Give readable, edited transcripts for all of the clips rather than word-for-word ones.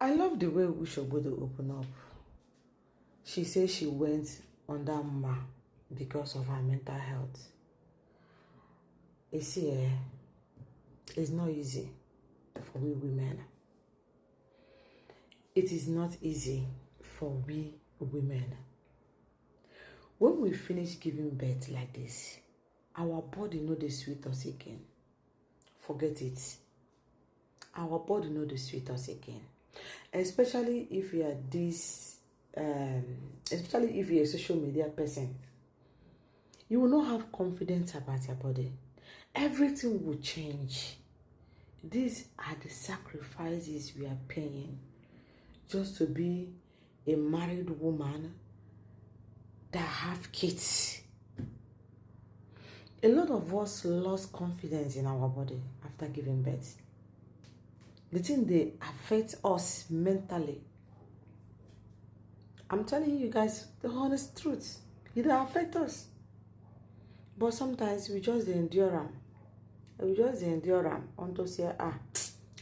I love the way Uche Ogbodo opened up. She says she went under Ma because of her mental health. You see, it's not easy for we women. It is not easy for we women. When we finish giving birth like this, our body know the sweet us again. Forget it. Our body know the sweet us again. Especially if you are especially if you're a social media person. You will not have confidence about your body. Everything will change. These are the sacrifices we are paying just to be a married woman that have kids. A lot of us lost confidence in our body after giving birth. The thing they affect us mentally. I'm telling you guys the honest truth. It affect us. But sometimes we just endure them. We just endure them until say,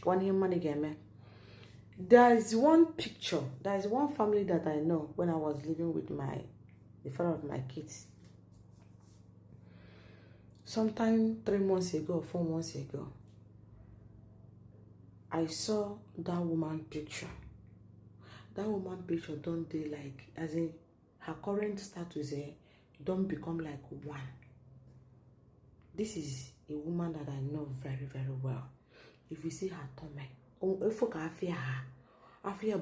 one him money game. There is one picture, there is one family that I know when I was living with the father of my kids. Sometime 3 months ago, 4 months ago, I saw that woman picture. That woman picture don't they like, as in her current status don't become like one. This is a woman that I know very, very well. If you see her tummy, I feel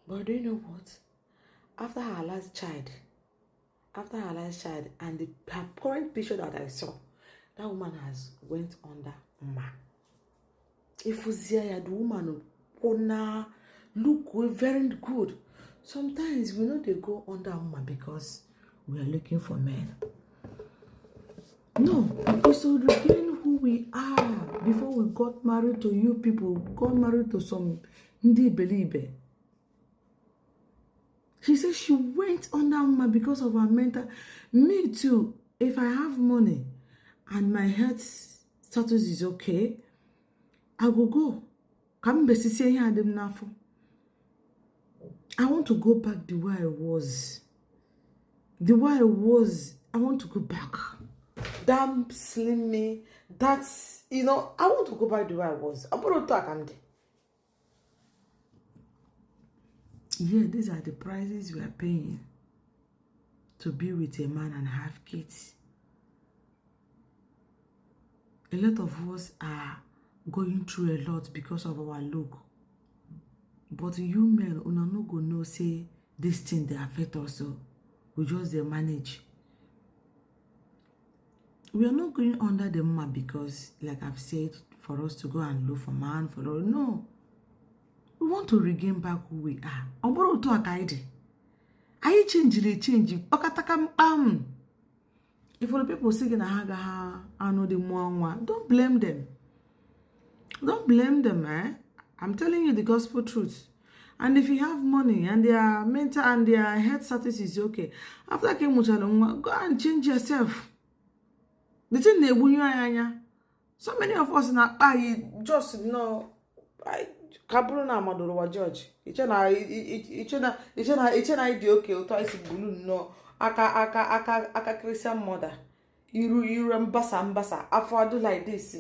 but do you know what? After her last child, and her current picture that I saw, that woman has went under Ma. If you see the woman look very good. Sometimes we know they go under Ma because we are looking for men. No, it's to regain who we are before we got married to you people, got married to some Ndi Beliebe. She said she went under Ma because of her mental. Me too, if I have money and my health status is okay, I will go. I want to go back the way I was. The way I was, I want to go back. Damn slim me. That's, I want to go back the way I was. I'm going to talk and yeah, these are the prices we are paying to be with a man and have kids. A lot of us are going through a lot because of our look. But you men, una no go know say this thing they affect us. So we just they manage. We are not going under the Ma because, like I've said, for us to go and look for man for all. No. We want to regain back who we are. Omboro to akaide. Ayi change. Okataka If all the people singing haga ano the mwanwa, don't blame them. Don't blame them, eh? I'm telling you the gospel truth. And if you have money and their mental and their health status is okay, after go and change yourself. The thing they win so many of us na just know Kabulu na Amadoro wa George. Ichena idi okay oto isi bulu no aka Christian mother. Iru mbasa afọ adu like this.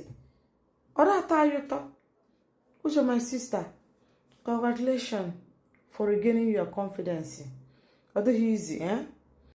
Ora tayo. Uche, my sister, congratulations for regaining your confidence. Although easy, eh?